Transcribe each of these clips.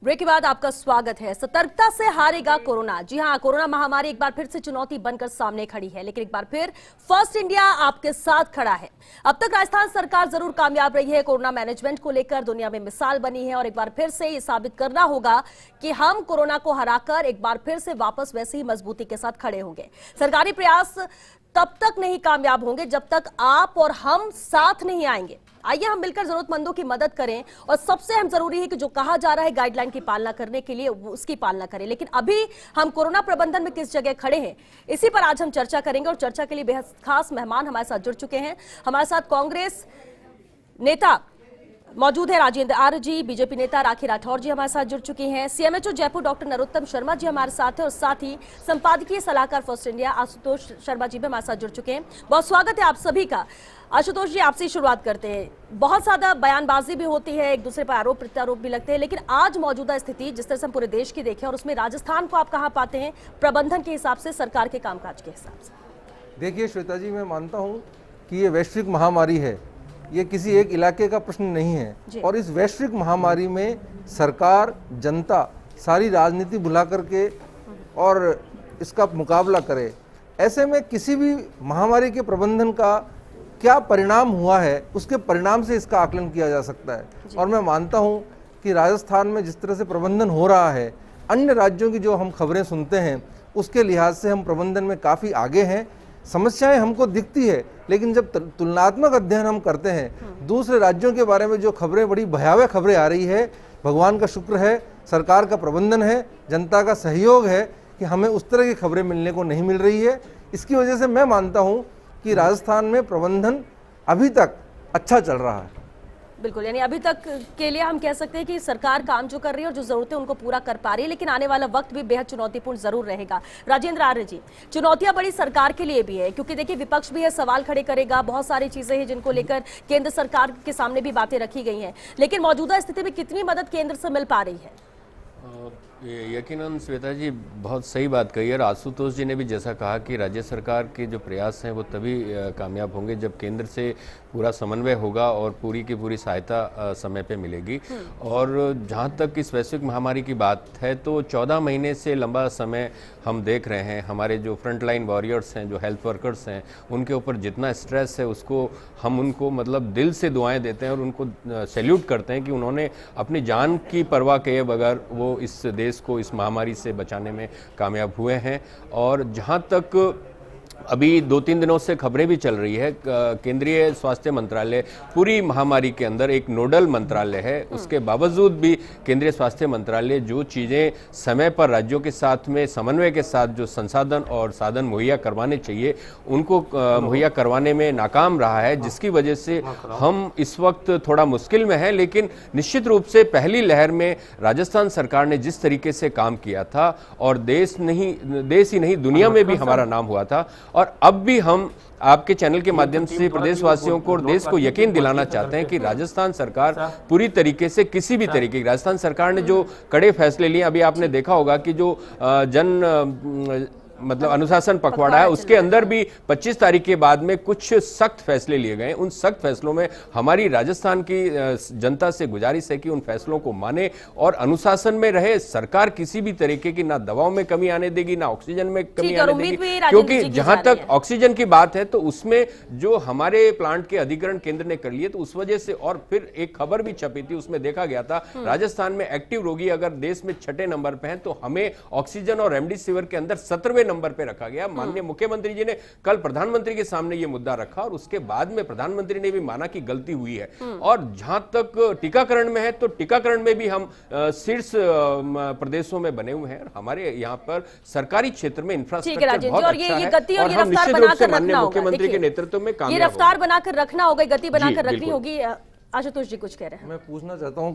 Break के बाद आपका स्वागत है। सतर्कता से हारेगा कोरोना। जी हां, कोरोना महामारी एक बार फिर से चुनौती बनकर सामने खड़ी है, लेकिन एक बार फिर फर्स्ट इंडिया आपके साथ खड़ा है। अब तक राजस्थान सरकार जरूर कामयाब रही है कोरोना मैनेजमेंट को लेकर, दुनिया में मिसाल बनी है और एक बार फिर से ये साबित करना होगा कि हम कोरोना को हराकर एक बार फिर से वापस वैसे ही मजबूती के साथ खड़े होंगे। सरकारी प्रयास तब तक नहीं कामयाब होंगे जब तक आप और हम साथ नहीं आएंगे। आइए हम मिलकर जरूरतमंदों की मदद करें और सबसे अहम जरूरी है कि जो कहा जा रहा है गाइडलाइन की पालना करने के लिए उसकी पालना करें। लेकिन अभी हम कोरोना प्रबंधन में किस जगह खड़े हैं, इसी पर आज हम चर्चा करेंगे और चर्चा के लिए बेहद खास मेहमान हमारे साथ जुड़ चुके हैं। हमारे साथ कांग्रेस नेता मौजूद है राजेंद्र आर्य जी, बीजेपी नेता राखी राठौर जी हमारे साथ जुड़ चुकी हैं, सीएमएचओ जयपुर डॉक्टर नरोत्तम शर्मा जी हमारे साथ हैं और साथ ही संपादकीय सलाहकार फर्स्ट इंडिया आशुतोष शर्मा जी भी हमारे साथ जुड़ चुके हैं। बहुत स्वागत है आप सभी का। आशुतोष जी, आपसे शुरुआत करते हैं। बहुत ज्यादा बयानबाजी भी होती है, एक दूसरे पर आरोप प्रत्यारोप भी लगते हैं, लेकिन आज मौजूदा स्थिति जिस तरह से हम पूरे देश की देखें और उसमें राजस्थान को आप कहां पाते हैं प्रबंधन के हिसाब से, सरकार के कामकाज के हिसाब से? देखिए श्वेता जी, मैं मानता हूं कि ये वैश्विक महामारी है, ये किसी एक इलाके का प्रश्न नहीं है और इस वैश्विक महामारी में सरकार, जनता सारी राजनीति भुला करके और इसका मुकाबला करे। ऐसे में किसी भी महामारी के प्रबंधन का क्या परिणाम हुआ है, उसके परिणाम से इसका आकलन किया जा सकता है। और मैं मानता हूं कि राजस्थान में जिस तरह से प्रबंधन हो रहा है, अन्य राज्यों की जो हम खबरें सुनते हैं उसके लिहाज से हम प्रबंधन में काफ़ी आगे हैं। समस्याएं हमको दिखती है, लेकिन जब तुलनात्मक अध्ययन हम करते हैं दूसरे राज्यों के बारे में, जो खबरें बड़ी भयावह खबरें आ रही है, भगवान का शुक्र है, सरकार का प्रबंधन है, जनता का सहयोग है कि हमें उस तरह की खबरें मिलने को नहीं मिल रही है। इसकी वजह से मैं मानता हूं कि राजस्थान में प्रबंधन अभी तक अच्छा चल रहा है। बिल्कुल, यानी अभी तक के लिए हम कह सकते हैं कि सरकार काम जो कर रही है और जो जरूरतें उनको पूरा कर पा रही है, लेकिन आने वाला वक्त भी बेहद चुनौतीपूर्ण जरूर रहेगा। राजेंद्र आर्य जी, चुनौतियां बड़ी सरकार के लिए भी है, क्योंकि देखिए विपक्ष भी है, सवाल खड़े करेगा, बहुत सारी चीजें हैं जिनको लेकर केंद्र सरकार के सामने भी बातें रखी गई हैं, लेकिन मौजूदा स्थिति में कितनी मदद केंद्र से मिल पा रही है? यकीनन श्वेता जी बहुत सही बात कही है और आशुतोष जी ने भी जैसा कहा कि राज्य सरकार के जो प्रयास हैं वो तभी कामयाब होंगे जब केंद्र से पूरा समन्वय होगा और पूरी की पूरी सहायता समय पे मिलेगी। और जहाँ तक इस वैश्विक महामारी की बात है तो 14 महीने से लंबा समय हम देख रहे हैं, हमारे जो फ्रंटलाइन वॉरियर्स हैं, जो हेल्थ वर्कर्स हैं, उनके ऊपर जितना स्ट्रेस है उसको हम उनको मतलब दिल से दुआएं देते हैं और उनको सैल्यूट करते हैं कि उन्होंने अपनी जान की परवाह किए बगैर वो इस देश को इस महामारी से बचाने में कामयाब हुए हैं। और जहाँ तक अभी 2-3 दिनों से खबरें भी चल रही है, केंद्रीय स्वास्थ्य मंत्रालय पूरी महामारी के अंदर एक नोडल मंत्रालय है, उसके बावजूद भी केंद्रीय स्वास्थ्य मंत्रालय जो चीज़ें समय पर राज्यों के साथ में समन्वय के साथ जो संसाधन और साधन मुहैया करवाने चाहिए उनको मुहैया करवाने में नाकाम रहा है, जिसकी वजह से हम इस वक्त थोड़ा मुश्किल में हैं। लेकिन निश्चित रूप से पहली लहर में राजस्थान सरकार ने जिस तरीके से काम किया था और देश ही नहीं दुनिया में भी हमारा नाम हुआ था, और अब भी हम आपके चैनल के माध्यम से प्रदेशवासियों को और देश को यकीन दिलाना चाहते हैं कि राजस्थान सरकार पूरी तरीके से किसी भी तरीके की, राजस्थान सरकार ने जो कड़े फैसले लिए, अभी आपने देखा होगा कि जो अनुशासन पखवाड़ा है उसके अंदर भी 25 तारीख के बाद में कुछ सख्त फैसले लिए गए। उन सख्त फैसलों में हमारी राजस्थान की जनता से गुजारिश है कि उन फैसलों को माने और अनुशासन में रहे। सरकार किसी भी तरीके की ना दवाओं में कमी आने देगी, ना ऑक्सीजन में कमी आने देगी, क्योंकि जहां तक ऑक्सीजन की बात है तो उसमें जो हमारे प्लांट के अधिग्रहण केंद्र ने कर लिए तो उस वजह से, और फिर एक खबर भी छपी थी उसमें देखा गया था राजस्थान में एक्टिव रोगी अगर देश में 6ठे नंबर पे हैं तो हमें ऑक्सीजन और रेमडेसिविर के अंदर 17वें नंबर पे रखा गया। माननीय मुख्यमंत्री जी ने कल प्रधानमंत्री के सामने ये मुद्दा रखा और उसके बाद में प्रधानमंत्री ने भी माना कि गलती हुई है। और जहां तक टीकाकरण में है तो टीकाकरण में भी हम शीर्ष प्रदेशों में बने हुए हैं। हमारे यहाँ पर सरकारी क्षेत्र में इंफ्रास्ट्रक्चर बहुत अच्छा है और हम निश्चित रूप से माननीय मुख्यमंत्री के नेतृत्व में कामयाब ये रफ्तार बनाकर रखना होगा, गति बनाकर रखनी होगी। आशुतोष जी कुछ कह रहे हैं। मैं पूछना चाहता हूं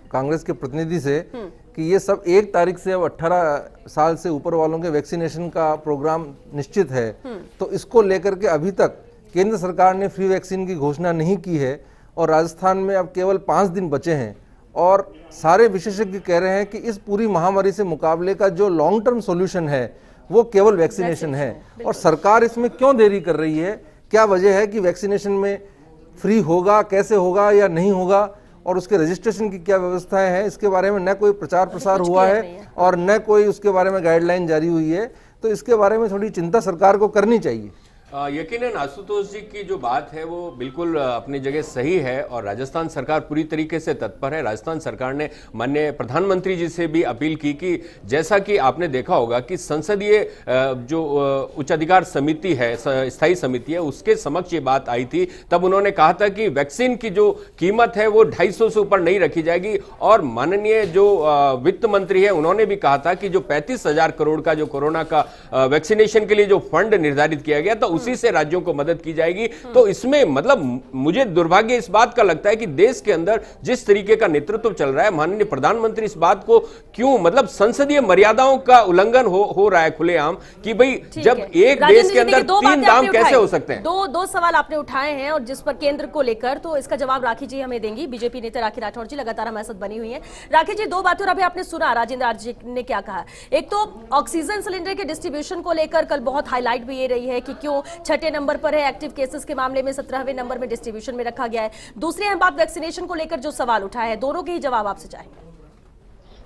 कांग्रेस के प्रतिनिधि से कि ये सब 1 तारीख से अब 18 साल से ऊपर वालों के वैक्सीनेशन का प्रोग्राम निश्चित है, तो इसको लेकर के अभी तक केंद्र सरकार ने फ्री वैक्सीन की घोषणा नहीं की है और राजस्थान में अब केवल 5 दिन बचे हैं और सारे विशेषज्ञ कह रहे हैं कि इस पूरी महामारी से मुकाबले का जो लॉन्ग टर्म सॉल्यूशन है वो केवल वैक्सीनेशन है। और सरकार इसमें क्यों देरी कर रही है? क्या वजह है कि वैक्सीनेशन में फ्री होगा, कैसे होगा या नहीं होगा, और उसके रजिस्ट्रेशन की क्या व्यवस्थाएं हैं, इसके बारे में न कोई प्रचार प्रसार हुआ है और न कोई उसके बारे में गाइडलाइन जारी हुई है। तो इसके बारे में थोड़ी चिंता सरकार को करनी चाहिए। यकीनन आशुतोष जी की जो बात है वो बिल्कुल अपनी जगह सही है और राजस्थान सरकार पूरी तरीके से तत्पर है। राजस्थान सरकार ने माननीय प्रधानमंत्री जी से भी अपील की कि जैसा कि आपने देखा होगा कि संसदीय जो उच्चाधिकार समिति है, स्थायी समिति है, उसके समक्ष ये बात आई थी। तब उन्होंने कहा था कि वैक्सीन की जो कीमत है वो 250 से ऊपर नहीं रखी जाएगी और माननीय जो वित्त मंत्री है उन्होंने भी कहा था कि जो 35,000 करोड़ का जो कोरोना का वैक्सीनेशन के लिए जो फंड निर्धारित किया गया था उसी से राज्यों को मदद की जाएगी। तो इसमें मतलब मुझे दुर्भाग्य इस बात का लगता है कि देश के अंदर जिस तरीके का नेतृत्व चल रहा है, माननीय प्रधानमंत्री इस बात को क्यों मतलब संसदीय मर्यादाओं का उल्लंघन हो रहा है खुलेआम कि भाई जब एक देश के अंदर 3 दाम कैसे हो सकते हैं। दो सवाल आपने उठाए हैं और जिस पर केंद्र को लेकर तो इसका जवाब राखी जी हमें देंगी। बीजेपी नेता राखी राठौर जी लगातार हमारे साथ बनी हुई है। राखी जी, 2 बातें और अभी आपने सुना राजेंद्र आज ने क्या कहा। एक तो ऑक्सीजन सिलेंडर के डिस्ट्रीब्यूशन को लेकर कल बहुत हाईलाइट भी ये रही है कि क्यों 6ठे नंबर पर है, एक्टिव केसेस के मामले में 17वें नंबर में डिस्ट्रीब्यूशन में रखा गया है। दूसरी अहम बात वैक्सीनेशन को लेकर जो सवाल उठाया है, दोनों के ही जवाब आपसे चाहेंगे।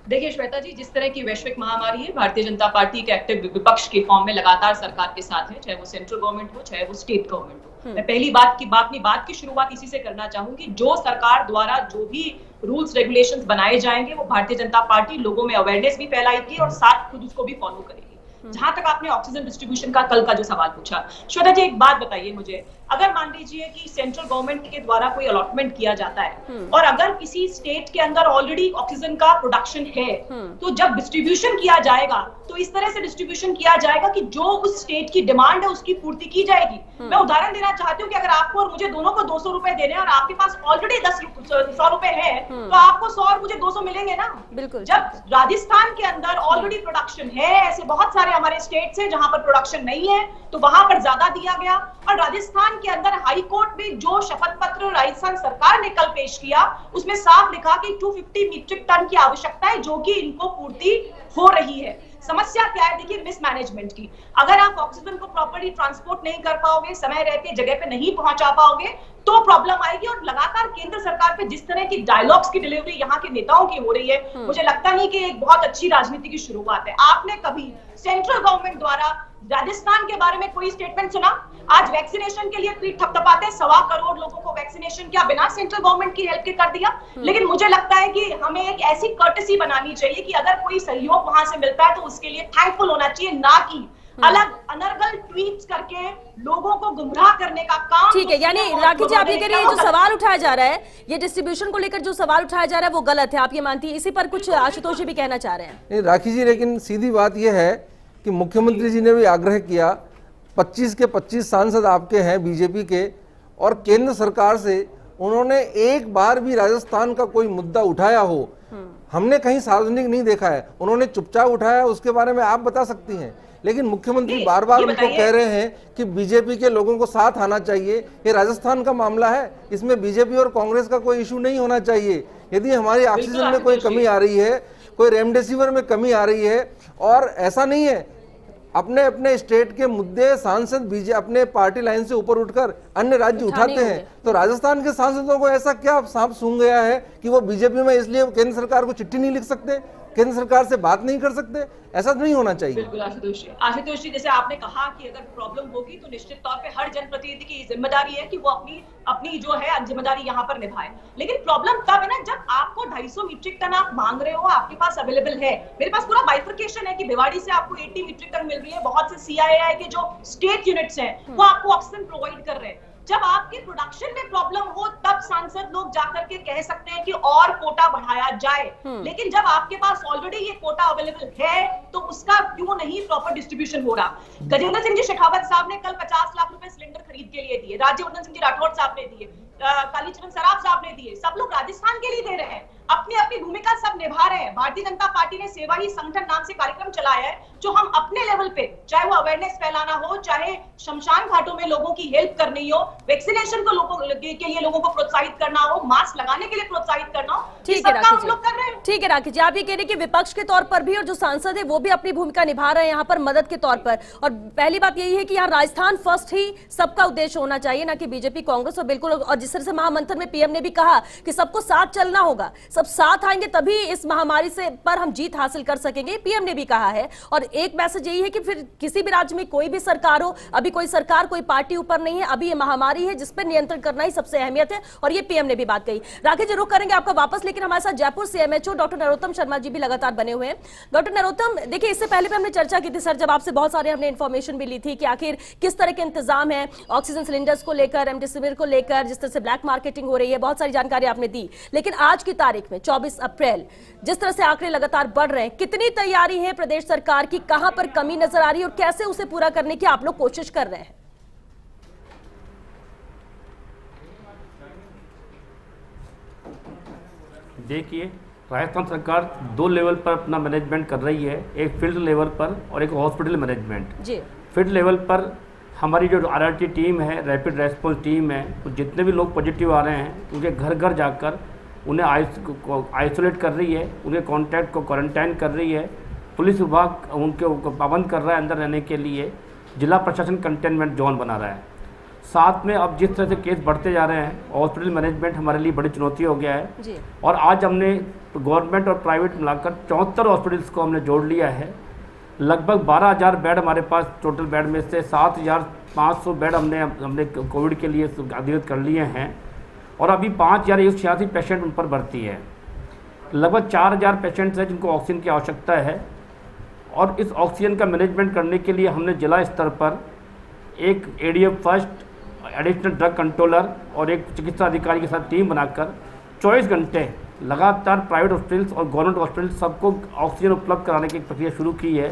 देखिए श्वेता जी, जिस तरह की वैश्विक महामारी है, भारतीय जनता पार्टी के एक्टिव विपक्ष के फॉर्म में लगातार सरकार के साथ है, चाहे वो सेंट्रल गवर्नमेंट हो चाहे वो स्टेट गवर्नमेंट हो। मैं पहली बात की शुरुआत इसी से करना चाहूंगी। जो सरकार द्वारा जो भी रूल्स रेगुलेशंस बनाए जाएंगे वो भारतीय जनता पार्टी लोगों में अवेयरनेस भी फैलाएगी और साथ खुद उसको भी फॉलो करेगी। जहां तक आपने ऑक्सीजन डिस्ट्रीब्यूशन का कल का जो सवाल पूछा, श्वेता जी एक बात बताइए मुझे, अगर मान लीजिए कि सेंट्रल गवर्नमेंट के द्वारा कोई अलॉटमेंट किया जाता है और अगर किसी स्टेट के अंदर ऑलरेडी ऑक्सीजन का प्रोडक्शन है, तो जब डिस्ट्रीब्यूशन किया जाएगा तो इस तरह से डिस्ट्रीब्यूशन किया जाएगा कि जो उस स्टेट की डिमांड है उसकी पूर्ति की जाएगी। मैं उदाहरण देना चाहती हूँ कि अगर आपको और मुझे दोनों को 200 रुपए देने और आपके पास ऑलरेडी 100 रुपए है तो आपको 100 और मुझे 200 मिलेंगे ना। बिल्कुल। जब राजस्थान के अंदर ऑलरेडी प्रोडक्शन है, ऐसे बहुत सारे हमारे स्टेट्स हैं जहां पर प्रोडक्शन नहीं है तो वहां पर ज्यादा दिया गया। और राजस्थान के अंदर हाई कोर्ट में जो शपथ पत्र राजस्थान सरकार ने कल पेश किया उसमें साफ लिखा कि 250 मीट्रिक टन की आवश्यकता है जो कि इनको पूर्ति हो रही है। समस्या क्या है? देखिए मिसमैनेजमेंट की। अगर आप ऑक्सीजन को प्रॉपर्ली ट्रांसपोर्ट नहीं कर पाओगे, समय रहते जगह पे नहीं पहुंचा पाओगे तो प्रॉब्लम आएगी। और लगातार केंद्र सरकार पे जिस तरह की डायलॉग्स की डिलीवरी यहाँ के नेताओं की हो रही है, मुझे लगता नहीं कि एक बहुत अच्छी राजनीति की शुरुआत है। आपने कभी सेंट्रल गवर्नमेंट द्वारा राजस्थान के बारे में कोई स्टेटमेंट सुना? आज वैक्सीनेशन के लिए पीठ थपथपाते 1.25 करोड़ लोगों को वैक्सीनेशन क्या बिना सेंट्रल गवर्नमेंट की हेल्प के कर दिया। लेकिन मुझे लगता है कि हमें एक ऐसी कर्टसी बनानी चाहिए कि अगर कोई सहयोग वहां से मिलता है तो उसके लिए थैंकफुल होना चाहिए, ना कि अलग अनर्गल ट्वीट्स करके लोगों को गुमराह करने का काम। ठीक है, यानी राखी जी आप ये कह रही है जो सवाल उठाया जा रहा है, ये डिस्ट्रीब्यूशन को लेकर जो सवाल उठाया जा रहा है वो गलत है, आप ये मानती है? इसी पर कुछ आशुतोष जी भी कहना चाह रहे हैं। नहीं राखी जी, लेकिन सीधी बात यह है कि मुख्यमंत्री जी ने भी आग्रह किया, 25 के 25 सांसद आपके हैं बीजेपी के, और केंद्र सरकार से उन्होंने एक बार भी राजस्थान का कोई मुद्दा उठाया हो हमने कहीं सार्वजनिक नहीं देखा है। उन्होंने चुपचाप उठाया, उसके बारे में आप बता सकती हैं। लेकिन मुख्यमंत्री बार बार उनको कह रहे हैं कि बीजेपी के लोगों को साथ आना चाहिए। ये राजस्थान का मामला है, इसमें बीजेपी और कांग्रेस का कोई इशू नहीं होना चाहिए। यदि हमारी ऑक्सीजन में कोई कमी आ रही है, कोई रेमडेसिविर में कमी आ रही है, और ऐसा नहीं है अपने अपने स्टेट के मुद्दे सांसद बीजेपी अपने पार्टी लाइन से ऊपर उठकर अन्य राज्य उठाते हैं, तो राजस्थान के सांसदों को ऐसा क्या सांप सूंघ गया है कि वो बीजेपी में इसलिए केंद्र सरकार को चिट्ठी नहीं लिख सकते, केंद्र सरकार से बात नहीं कर सकते? ऐसा नहीं होना चाहिए। बिल्कुल आशुतोष जी, जैसे आपने कहा कि अगर प्रॉब्लम होगी तो निश्चित तौर पे हर जनप्रतिनिधि की जिम्मेदारी है कि वो अपनी जो है जिम्मेदारी यहाँ पर निभाए। लेकिन प्रॉब्लम तब है ना जब आपको 250 मीट्रिक टन आप मांग रहे हो, आपके पास अवेलेबल है। मेरे पास पूरा बाइफर्केशन है कि भिवाड़ी से आपको 80 मीट्रिक टन मिल रही है, बहुत से CII के जो स्टेट यूनिट्स हैं वो आपको ऑक्सीजन प्रोवाइड कर रहे हैं। जब आपके प्रोडक्शन में प्रॉब्लम हो तब सांसद लोग जाकर के कह सकते हैं कि और कोटा बढ़ाया जाए, लेकिन जब आपके पास ऑलरेडी ये कोटा अवेलेबल है तो उसका क्यों नहीं प्रॉपर डिस्ट्रीब्यूशन हो रहा? गजेंद्र सिंह जी शेखावत साहब ने कल 50 लाख रुपए सिलेंडर खरीद के लिए दिए, राज्यवर्धन सिंह जी राठौड़ साहब ने दिए, कालीचरण सराफ साहब ने दिए, सब लोग राजस्थान के लिए दे रहे हैं, अपनी अपनी भूमिका सब निभा रहे हैं। भारतीय जनता पार्टी ने सेवा ही संगठन नाम से कार्यक्रम चलाया है जो हम अपने लेवल पे, चाहे वो अवेयरनेस फैलाना हो, चाहे शमशान घाटों में लोगों की हेल्प करनी हो, वैक्सीनेशन को लोगों के लिए लोगों को प्रोत्साहित करना हो, मास्क लगाने के लिए प्रोत्साहित करना हो, ये सब काम हम लोग कर रहे हैं। ठीक है राकेश जी, आप ये कह रहे हैं कि विपक्ष के तौर पर भी और जो सांसद है वो भी अपनी भूमिका निभा रहे हैं यहाँ पर मदद के तौर पर। और पहली बात यही है कि यहाँ राजस्थान फर्स्ट ही सबका उद्देश्य होना चाहिए, ना कि बीजेपी कांग्रेस। और बिल्कुल, और जिस तरह से महामंथन में पीएम ने भी कहा कि सबको साथ चलना होगा, सब साथ आएंगे तभी इस महामारी से पर हम जीत हासिल कर सकेंगे, पीएम ने भी कहा है। और एक मैसेज यही है कि फिर किसी भी राज्य में कोई भी सरकार हो, अभी कोई सरकार कोई पार्टी ऊपर नहीं है, अभी ये महामारी है जिस पर नियंत्रण करना ही सबसे अहमियत है, और ये पीएम ने भी बात कही। राकेश जी, रुक करेंगे आपका वापस, लेकिन हमारे साथ जयपुर से एमएचओ डॉक्टर नरोत्तम शर्मा जी भी लगातार बने हुए हैं। डॉक्टर नरोत्तम, देखिए इससे पहले भी हमने चर्चा की थी सर, जब आपसे बहुत सारे हमने इन्फॉर्मेशन भी ली थी कि आखिर किस तरह के इंतजाम है ऑक्सीजन सिलेंडर्स को लेकर, रेमडेसिविर को लेकर, जिस तरह से ब्लैक मार्केटिंग हो रही है, बहुत सारी जानकारी आपने दी। लेकिन आज की तारीख में 24 अप्रैल, जिस तरह से आंकड़े लगातार बढ़ रहे हैं, कितनी तैयारी है प्रदेश सरकार की, कहां पर कमी नजर आ रही है और कैसे उसे पूरा करने की आप लोग कोशिश कर रहे हैं? देखिए, राजस्थान सरकार 2 लेवल पर अपना मैनेजमेंट कर रही है, एक फील्ड लेवल पर और एक हॉस्पिटल मैनेजमेंट। जी, फील्ड लेवल पर हमारी जो आरआरटी टीम है, रैपिड रेस्पॉन्स टीम है, तो जितने भी लोग पॉजिटिव आ रहे हैं उनके घर घर जाकर उन्हें आइसोलेट कर रही है, उनके कॉन्टैक्ट को क्वारंटाइन कर रही है। पुलिस विभाग उनको पाबंद कर रहा है अंदर रहने के लिए, जिला प्रशासन कंटेनमेंट जोन बना रहा है। साथ में अब जिस तरह से केस बढ़ते जा रहे हैं, हॉस्पिटल मैनेजमेंट हमारे लिए बड़ी चुनौती हो गया है जी। और आज हमने गवर्नमेंट और प्राइवेट मिलाकर 74 हॉस्पिटल्स को हमने जोड़ लिया है। लगभग 12,000 बेड हमारे पास टोटल बेड में से 7,500 बेड हमने कोविड के लिए अधिकृत कर लिए हैं और अभी 5,186 पेशेंट उन पर भर्ती है। लगभग 4,000 पेशेंट्स हैं जिनको ऑक्सीजन की आवश्यकता है और इस ऑक्सीजन का मैनेजमेंट करने के लिए हमने जिला स्तर पर एक ADF first, additional drug controller और एक चिकित्सा अधिकारी के साथ टीम बनाकर 24 घंटे लगातार प्राइवेट हॉस्पिटल्स और गवर्नमेंट हॉस्पिटल सबको ऑक्सीजन उपलब्ध कराने की प्रक्रिया शुरू की है।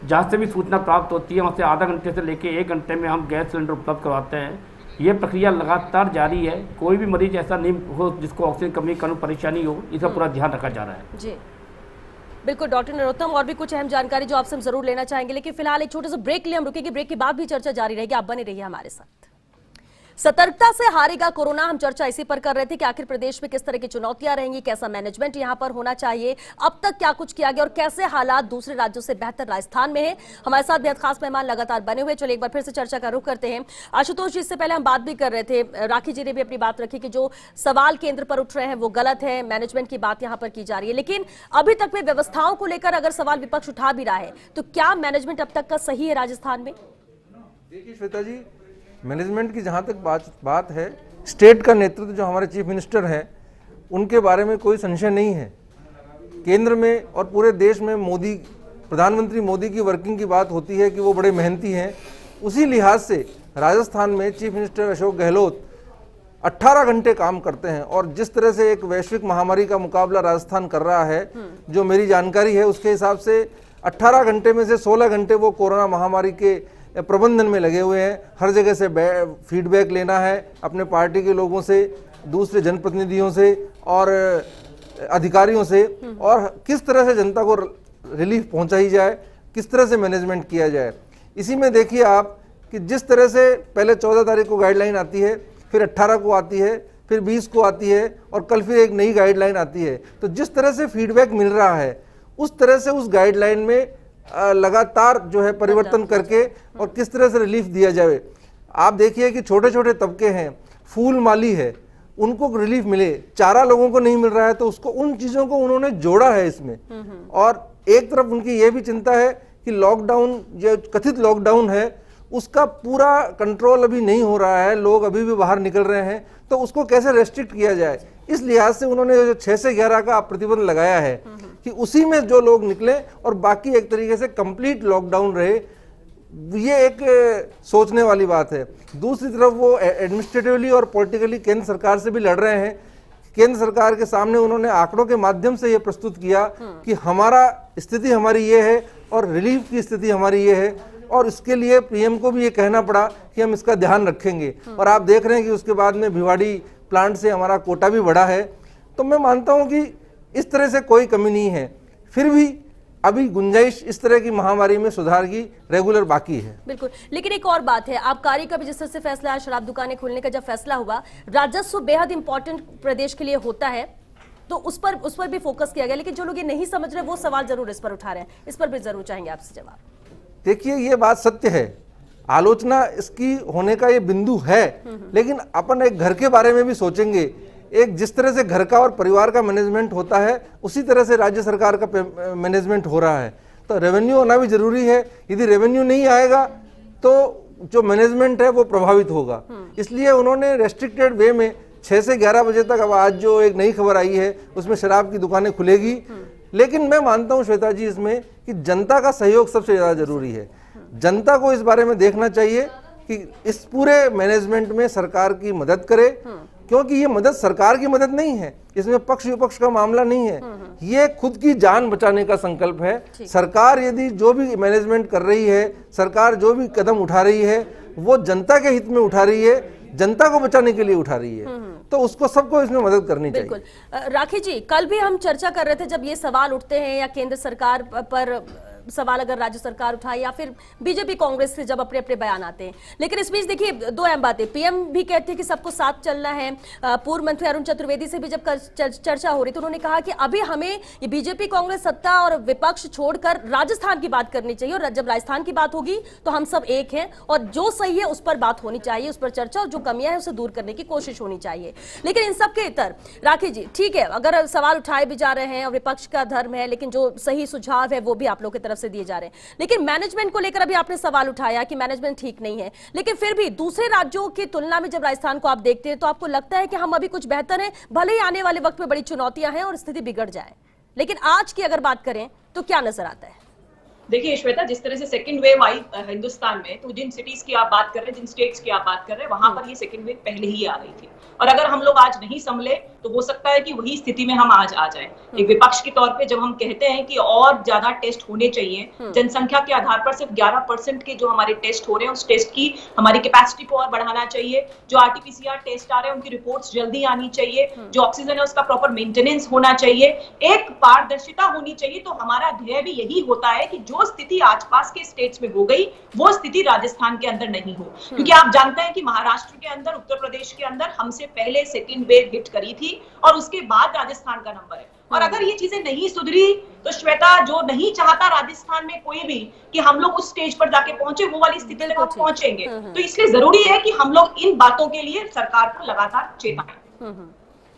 जहाँ से भी सूचना प्राप्त होती है वहाँ से आधा घंटे से लेकर 1 घंटे में हम गैस सिलेंडर उपलब्ध करवाते हैं। ये प्रक्रिया लगातार जारी है। कोई भी मरीज ऐसा नहीं हो जिसको ऑक्सीजन कमी करने परेशानी हो, इसका पूरा ध्यान रखा जा रहा है जी। बिल्कुल डॉक्टर नरोत्तम, और भी कुछ अहम जानकारी जो आपसे हम जरूर लेना चाहेंगे, लेकिन फिलहाल एक छोटे से ब्रेक के लिए हम रुकेंगे। ब्रेक के बाद भी चर्चा जारी रहेगी, आप बने रहिए हमारे साथ। सतर्कता से हारेगा कोरोना, हम चर्चा इसी पर कर रहे थे कि आखिर प्रदेश में किस तरह की चुनौतियां रहेंगी, कैसा मैनेजमेंट यहां पर होना चाहिए, अब तक क्या कुछ किया गया और कैसे हालात दूसरे राज्यों से बेहतर राजस्थान में है। हमारे साथ बेहद खास मेहमान लगातार बने हुए। चलिए एक बार फिर से चर्चा का रुख करते हैं। आशुतोष जी, इससे पहले हम बात भी कर रहे थे, राखी जी ने भी अपनी बात रखी कि जो सवाल केंद्र पर उठ रहे हैं वो गलत है, मैनेजमेंट की बात यहाँ पर की जा रही है, लेकिन अभी तक में व्यवस्थाओं को लेकर अगर सवाल विपक्ष उठा भी रहा है तो क्या मैनेजमेंट अब तक का सही है राजस्थान में? देखिए श्वेता जी, मैनेजमेंट की जहाँ तक बात है, स्टेट का नेतृत्व जो हमारे चीफ मिनिस्टर हैं उनके बारे में कोई संशय नहीं है। केंद्र में और पूरे देश में मोदी, प्रधानमंत्री मोदी की वर्किंग की बात होती है कि वो बड़े मेहनती हैं। उसी लिहाज से राजस्थान में चीफ मिनिस्टर अशोक गहलोत 18 घंटे काम करते हैं और जिस तरह से एक वैश्विक महामारी का मुकाबला राजस्थान कर रहा है, जो मेरी जानकारी है उसके हिसाब से 18 घंटे में से 16 घंटे वो कोरोना महामारी के प्रबंधन में लगे हुए हैं। हर जगह से फीडबैक लेना है अपने पार्टी के लोगों से, दूसरे जनप्रतिनिधियों से और अधिकारियों से, और किस तरह से जनता को रिलीफ पहुंचाई जाए, किस तरह से मैनेजमेंट किया जाए। इसी में देखिए आप कि जिस तरह से पहले 14 तारीख को गाइडलाइन आती है, फिर 18 को आती है, फिर 20 को आती है और कल फिर एक नई गाइडलाइन आती है, तो जिस तरह से फीडबैक मिल रहा है उस तरह से उस गाइडलाइन में लगातार जो है परिवर्तन करके और किस तरह से रिलीफ दिया जाए। आप देखिए कि छोटे छोटे तबके हैं, फूल माली है, उनको रिलीफ मिले, चारा लोगों को नहीं मिल रहा है, तो उसको उन चीज़ों को उन्होंने जोड़ा है इसमें। और एक तरफ उनकी ये भी चिंता है कि लॉकडाउन, जो कथित लॉकडाउन है, उसका पूरा कंट्रोल अभी नहीं हो रहा है, लोग अभी भी बाहर निकल रहे हैं, तो उसको कैसे रेस्ट्रिक्ट किया जाए। इस लिहाज से उन्होंने जो 6 से 11 का प्रतिबंध लगाया है कि उसी में जो लोग निकले और बाकी एक तरीके से कंप्लीट लॉकडाउन रहे, ये एक सोचने वाली बात है। दूसरी तरफ वो एडमिनिस्ट्रेटिवली और पॉलिटिकली केंद्र सरकार से भी लड़ रहे हैं। केंद्र सरकार के सामने उन्होंने आंकड़ों के माध्यम से ये प्रस्तुत किया कि हमारा स्थिति हमारी ये है और रिलीफ की स्थिति हमारी ये है, और इसके लिए पीएम को भी ये कहना पड़ा कि हम इसका ध्यान रखेंगे। और आप देख रहे हैं कि उसके बाद में भिवाड़ी प्लांट से हमारा कोटा भी बढ़ा है। तो मैं मानता हूं कि इस तरह से कोई कमी नहीं है, फिर भी अभी गुंजाइश इस तरह की महामारी में सुधार की रेगुलर बाकी है। बिल्कुल, लेकिन एक और बात है, आबकारी का भी जिस तरह से फैसला है, शराब दुकानें खोलने का जब फैसला हुआ, राजस्व बेहद इंपॉर्टेंट प्रदेश के लिए होता है, तो उस पर भी फोकस किया गया, लेकिन जो लोग ये नहीं समझ रहे वो सवाल जरूर इस पर उठा रहे हैं, इस पर भी जरूर चाहेंगे आपसे जवाब। देखिए, ये बात सत्य है, आलोचना इसकी होने का ये बिंदु है, लेकिन अपन एक घर के बारे में भी सोचेंगे। एक जिस तरह से घर का और परिवार का मैनेजमेंट होता है, उसी तरह से राज्य सरकार का मैनेजमेंट हो रहा है। तो रेवेन्यू होना भी जरूरी है। यदि रेवेन्यू नहीं आएगा तो जो मैनेजमेंट है वो प्रभावित होगा। इसलिए उन्होंने रेस्ट्रिक्टेड वे में 6 से 11 बजे तक, अब आज जो एक नई खबर आई है उसमें शराब की दुकानें खुलेगी। लेकिन मैं मानता हूं श्वेता जी इसमें कि जनता का सहयोग सबसे ज्यादा जरूरी है। जनता को इस बारे में देखना चाहिए कि इस पूरे मैनेजमेंट में सरकार की मदद करे, क्योंकि ये मदद सरकार की मदद नहीं है, इसमें पक्ष विपक्ष का मामला नहीं है, ये खुद की जान बचाने का संकल्प है। सरकार यदि जो भी मैनेजमेंट कर रही है, सरकार जो भी कदम उठा रही है, वो जनता के हित में उठा रही है, जनता को बचाने के लिए उठा रही है, तो उसको सबको इसमें मदद करनी चाहिए। बिल्कुल। राखी जी, कल भी हम चर्चा कर रहे थे, जब ये सवाल उठते हैं या केंद्र सरकार पर सवाल अगर राज्य सरकार उठाए या फिर बीजेपी कांग्रेस से जब अपने अपने बयान आते हैं, लेकिन इस बीच देखिए दो अहम बातें। पीएम भी कहते हैं कि सबको साथ चलना है। पूर्व मंत्री अरुण चतुर्वेदी से भी जब चर्चा हो रही तो उन्होंने कहा कि अभी हमें ये बीजेपी कांग्रेस सत्ता और विपक्ष छोड़कर राजस्थान की बात करनी चाहिए, और जब राजस्थान की बात होगी तो हम सब एक हैं और जो सही है उस पर बात होनी चाहिए, उस पर चर्चा, और जो कमियां हैं उसे दूर करने की कोशिश होनी चाहिए। लेकिन इन सब के इतर राखी जी, ठीक है, अगर सवाल उठाए भी जा रहे हैं और विपक्ष का धर्म है, लेकिन जो सही सुझाव है वो भी आप लोग की तरफ से दिए जा रहे हैं। लेकिन मैनेजमेंट को लेकर अभी आपने सवाल उठाया कि मैनेजमेंट ठीक नहीं है, लेकिन फिर भी दूसरे राज्यों की तुलना में जब राजस्थान को आप देखते हैं तो आपको लगता है कि हम अभी कुछ बेहतर हैं, भले ही आने वाले वक्त में बड़ी चुनौतियां हैं और स्थिति बिगड़ जाए, लेकिन आज की अगर बात करें तो क्या नजर आता है? देखिए श्वेता, जिस तरह से सेकंड वेव आई हिंदुस्तान में, तो जिन सिटीज की आप बात कर रहे हैं, जिन स्टेट्स की आप बात कर रहे हैं, वहां पर ये सेकंड वेव पहले ही आ गई थी, और अगर हम लोग आज नहीं संभले तो हो सकता है कि वही स्थिति में हम आज आ जाएं। एक विपक्ष के तौर पे जब हम कहते हैं कि और ज्यादा टेस्ट होने चाहिए, जनसंख्या के आधार पर सिर्फ 11% के जो हमारे टेस्ट हो रहे हैं, उस टेस्ट की हमारी कैपेसिटी को और बढ़ाना चाहिए। जो आरटीपीसीआर टेस्ट आ रहे हैं उनकी रिपोर्ट्स जल्दी आनी चाहिए, जो ऑक्सीजन है उसका प्रॉपर मेंटेनेंस होना चाहिए, एक पारदर्शिता होनी चाहिए। तो हमारा ध्येय भी यही होता है कि जो स्थिति आसपास के स्टेट्स में हो गई वो स्थिति राजस्थान के अंदर नहीं हो, क्योंकि आप जानते हैं कि महाराष्ट्र के अंदर, उत्तर प्रदेश के अंदर हमसे पहले सेकंड वेव हिट करी थी और उसके बाद राजस्थान का नंबर है। और अगर ये चीजें नहीं सुधरी तो श्वेता, जो नहीं चाहता राजस्थान में कोई भी कि हम लोग उस स्टेज पर जाके पहुंचे, वो वाली स्थिति तक हम पहुंचेंगे। तो इसलिए जरूरी है कि हम लोग इन बातों के लिए सरकार को लगातार चेताएं।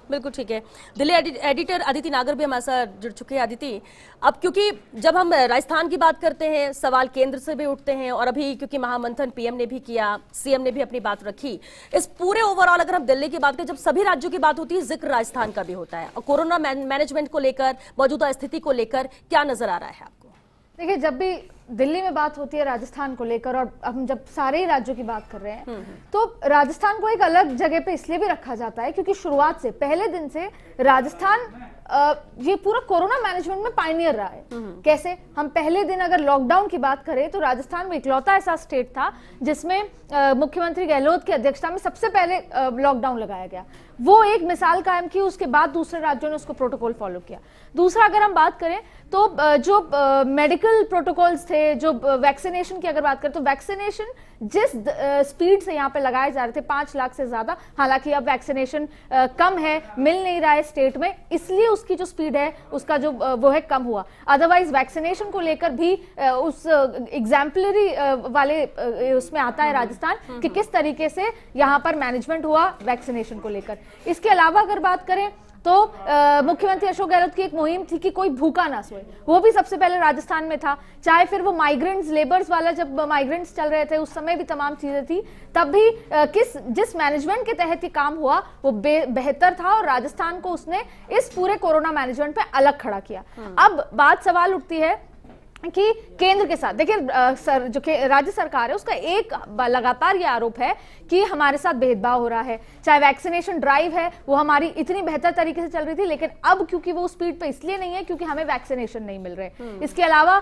बिल्कुल ठीक है। दिल्ली एडिटर अदिति नागर भी हमारे साथ जुड़ चुके हैं। अदिति, अब क्योंकि जब हम राजस्थान की बात करते हैं सवाल केंद्र से भी उठते हैं, और अभी क्योंकि महामंथन पीएम ने भी किया, सीएम ने भी अपनी बात रखी, इस पूरे ओवरऑल अगर हम दिल्ली की बात करें, जब सभी राज्यों की बात होती है जिक्र राजस्थान का भी होता है। और कोरोना मैनेजमेंट को लेकर, मौजूदा स्थिति को लेकर क्या नजर आ रहा है आपको? देखिए, जब भी दिल्ली में बात होती है राजस्थान को लेकर, और हम जब सारे ही राज्यों की बात कर रहे हैं, तो राजस्थान को एक अलग जगह पे इसलिए भी रखा जाता है क्योंकि शुरुआत से, पहले दिन से राजस्थान ये पूरा कोरोना मैनेजमेंट में पायनियर रहा है। कैसे? हम पहले दिन अगर लॉकडाउन की बात करें तो राजस्थान में इकलौता ऐसा स्टेट था जिसमें मुख्यमंत्री गहलोत की अध्यक्षता में सबसे पहले लॉकडाउन लगाया गया। वो एक मिसाल कायम की, उसके बाद दूसरे राज्यों ने उसको प्रोटोकॉल फॉलो किया। दूसरा, अगर हम बात करें तो जो मेडिकल प्रोटोकॉल्स थे, जो वैक्सीनेशन की अगर बात करें तो वैक्सीनेशन जिस स्पीड से यहाँ पे लगाए जा रहे थे, 5 लाख से ज्यादा, हालांकि अब वैक्सीनेशन कम है, मिल नहीं रहा है स्टेट में, इसलिए उसकी जो स्पीड है उसका जो वो है कम हुआ। अदरवाइज वैक्सीनेशन को लेकर भी उस एग्जाम्पलरी वाले उसमें आता है राजस्थान कि किस तरीके से यहाँ पर मैनेजमेंट हुआ वैक्सीनेशन को लेकर। इसके अलावा अगर बात करें तो मुख्यमंत्री अशोक गहलोत की एक मुहिम थी कि कोई भूखा ना सोए, वो भी सबसे पहले राजस्थान में था। चाहे फिर वो माइग्रेंट्स, लेबर्स वाला, जब माइग्रेंट्स चल रहे थे उस समय भी तमाम चीजें थी, तब भी जिस मैनेजमेंट के तहत ये काम हुआ वो बेहतर था और राजस्थान को उसने इस पूरे कोरोना मैनेजमेंट पे अलग खड़ा किया। अब बात सवाल उठती है कि केंद्र के साथ, देखिए जो राज्य सरकार है उसका एक लगातार ये आरोप है कि हमारे साथ भेदभाव हो रहा है। चाहे वैक्सीनेशन ड्राइव है वो हमारी इतनी बेहतर तरीके से चल रही थी, लेकिन अब क्योंकि वो स्पीड पे इसलिए नहीं है क्योंकि हमें वैक्सीनेशन नहीं मिल रहे। इसके अलावा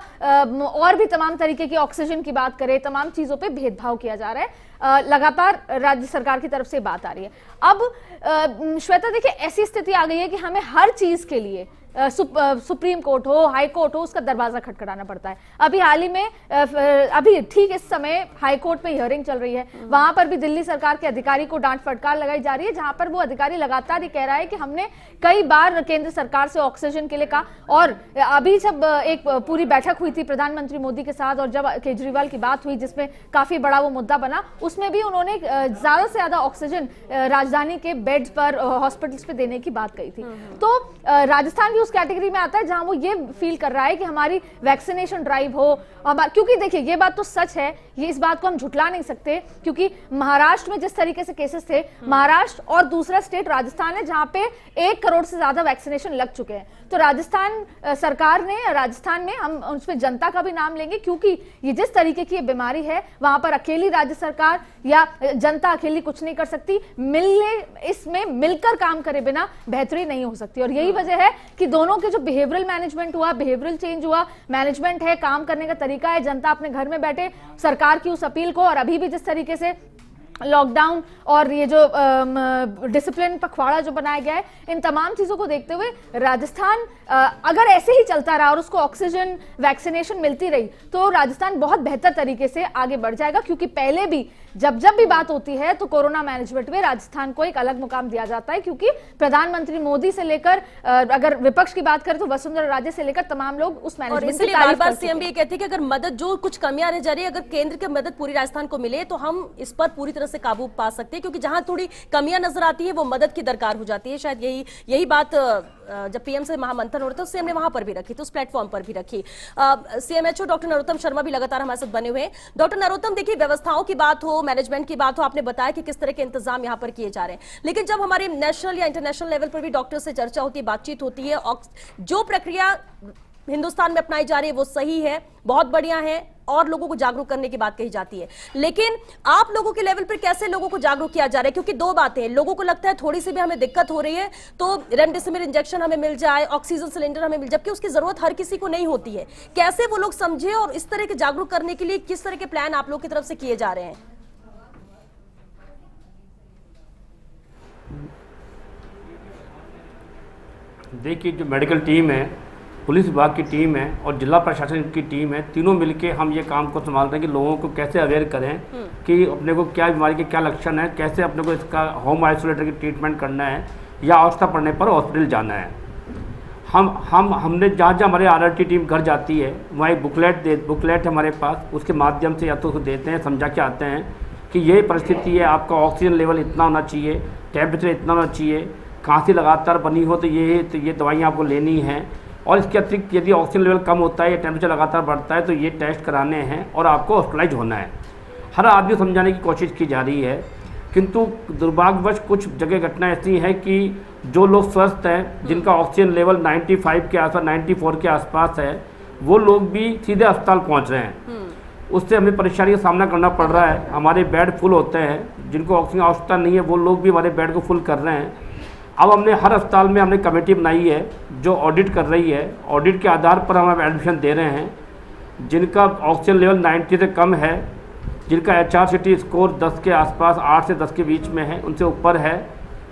और भी तमाम तरीके की, ऑक्सीजन की बात करें, तमाम चीजों पे भेदभाव किया जा रहा है। लगातार राज्य सरकार की तरफ से बात आ रही है। अब श्वेता देखिए, ऐसी स्थिति आ गई है कि हमें हर चीज के लिए सुप्रीम कोर्ट हो, हाई कोर्ट हो, उसका दरवाजा खटखटाना पड़ता है। अभी हाल ही में अभी ठीक इस समय हाई कोर्ट में हियरिंग चल रही है, वहां पर भी दिल्ली सरकार के अधिकारी को डांट फटकार लगाई जा रही है, जहां पर वो अधिकारी लगातार ये कह रहा है कि हमने कई बार केंद्र सरकार से ऑक्सीजन के लिए कहा। और अभी जब एक पूरी बैठक हुई थी प्रधानमंत्री मोदी के साथ और जब केजरीवाल की बात हुई जिसमें काफी बड़ा वो मुद्दा बना, उसमें भी उन्होंने ज्यादा से ज्यादा ऑक्सीजन राजधानी के बेड्स पर, हॉस्पिटल्स पे देने की बात कही थी। तो राजस्थान भी उस कैटेगरी में आता है जहां वो ये फील कर रहा है कि हमारी वैक्सीनेशन ड्राइव हो, क्योंकि देखिए ये बात तो सच है, ये इस बात को हम झुठला नहीं सकते, क्योंकि महाराष्ट्र में जिस तरीके से केसेस थे, महाराष्ट्र और दूसरा स्टेट राजस्थान है जहां पे 1 करोड़ से ज्यादा वैक्सीनेशन लग चुके हैं। तो राजस्थान सरकार ने, राजस्थान में हम उसमें जनता का भी नाम लेंगे, क्योंकि ये जिस तरीके की ये बीमारी है वहां पर अकेली राज्य सरकार या जनता अकेली कुछ नहीं कर सकती, इसमें मिलकर काम करे बिना बेहतरी नहीं हो सकती। और यही वजह है कि दोनों के जो बिहेवियरल मैनेजमेंट हुआ, बिहेवियरल चेंज हुआ, मैनेजमेंट है, काम करने का तरीका है, जनता अपने घर में बैठे सरकार की उस अपील को, और अभी भी जिस तरीके से लॉकडाउन और ये जो डिसिप्लिन पखवाड़ा जो बनाया गया है, इन तमाम चीजों को देखते हुए राजस्थान अगर ऐसे ही चलता रहा और उसको ऑक्सीजन वैक्सीनेशन मिलती रही तो राजस्थान बहुत बेहतर तरीके से आगे बढ़ जाएगा। क्योंकि पहले भी जब भी बात होती है तो कोरोना मैनेजमेंट में राजस्थान को एक अलग मुकाम दिया जाता है, क्योंकि प्रधानमंत्री मोदी से लेकर अगर विपक्ष की बात करें तो वसुंधरा राजे से लेकर तमाम लोग उस मैनेजमेंट की तारीफ बार सीएम भी कहते हैं कि अगर मदद, जो कुछ कमियां रह जा रही है, अगर केंद्र की मदद पूरी राजस्थान को मिले तो हम इस पर पूरी तरह से काबू पा सकते हैं, क्योंकि जहां थोड़ी कमियां नजर आती है वो मदद की दरकार हो जाती है। शायद यही बात जब पीएम से महामंथन हो रहा था सीएम ने वहां पर भी रखी, तो उस प्लेटफॉर्म पर भी रखी। सीएमएचओ डॉक्टर नरोत्तम शर्मा भी लगातार हमारे साथ बने हुए हैं। डॉक्टर नरोत्तम, देखिए व्यवस्थाओं की बात हो, मैनेजमेंट की बात हो, आपने बताया कि किस तरह के इंतजाम यहां पर किए जा रहे हैं, लेकिन जब हमारे नेशनल या इंटरनेशनल लेवल पर भी डॉक्टर से चर्चा होती है, बातचीत होती है, जो प्रक्रिया हिंदुस्तान में अपनाई जा रही है वो सही है, बहुत बढ़िया है और लोगों को जागरूक करने की बात कही जाती है, लेकिन आप लोगों के लेवल पर कैसे लोगों को जागरूक किया जा रहा है? क्योंकि दो बातें, लोगों को लगता है थोड़ी सी भी हमें दिक्कत हो रही है तो रेमडेसिविर इंजेक्शन हमें मिल जाए, ऑक्सीजन सिलेंडर हमें मिल जाए, जबकि उसकी जरूरत हर किसी को नहीं होती है। कैसे वो लोग समझे और इस तरह के जागरूक करने के लिए किस तरह के प्लान आप लोग की तरफ से किए जा रहे हैं? देखिए, जो मेडिकल टीम है, पुलिस विभाग की टीम है और जिला प्रशासन की टीम है, तीनों मिलके हम ये काम को संभाल रहे हैं कि लोगों को कैसे अवेयर करें कि अपने को क्या बीमारी के क्या लक्षण है, कैसे अपने को इसका होम आइसोलेटर की ट्रीटमेंट करना है या आवश्यकता पड़ने पर हॉस्पिटल जाना है। हमने जहाँ हमारे RRT टीम घर जाती है वहाँ एक बुकलेट हमारे पास, उसके माध्यम से या तो उसको देते हैं, समझा के आते हैं कि ये परिस्थिति है, आपका ऑक्सीजन लेवल इतना होना चाहिए, टेम्परेचर इतना होना चाहिए, खांसी लगातार बनी हो तो ये दवाइयाँ आपको लेनी है, और इसके अतिरिक्त यदि ऑक्सीजन लेवल कम होता है या टेम्परेचर लगातार बढ़ता है तो ये टेस्ट कराने हैं और आपको हॉस्पिटलाइज होना है। हर आदमी समझाने की कोशिश की जा रही है, किंतु दुर्भाग्यवश कुछ जगह घटना ऐसी है कि जो लोग स्वस्थ हैं, जिनका ऑक्सीजन लेवल 95 के आसपास, 94 के आसपास है, वो लोग भी सीधे अस्पताल पहुँच रहे हैं। उससे हमें परेशानी का सामना करना पड़ रहा है। हमारे बेड फुल होते हैं, जिनको ऑक्सीजन आवश्यकता नहीं है वो लोग भी हमारे बेड को फुल कर रहे हैं। अब हमने हर अस्पताल में हमने कमेटी बनाई है जो ऑडिट कर रही है, ऑडिट के आधार पर हम एडमिशन दे रहे हैं। जिनका ऑक्सीजन लेवल 90 से कम है, जिनका HRCT स्कोर 10 के आसपास, 8 से 10 के बीच में है, उनसे ऊपर है,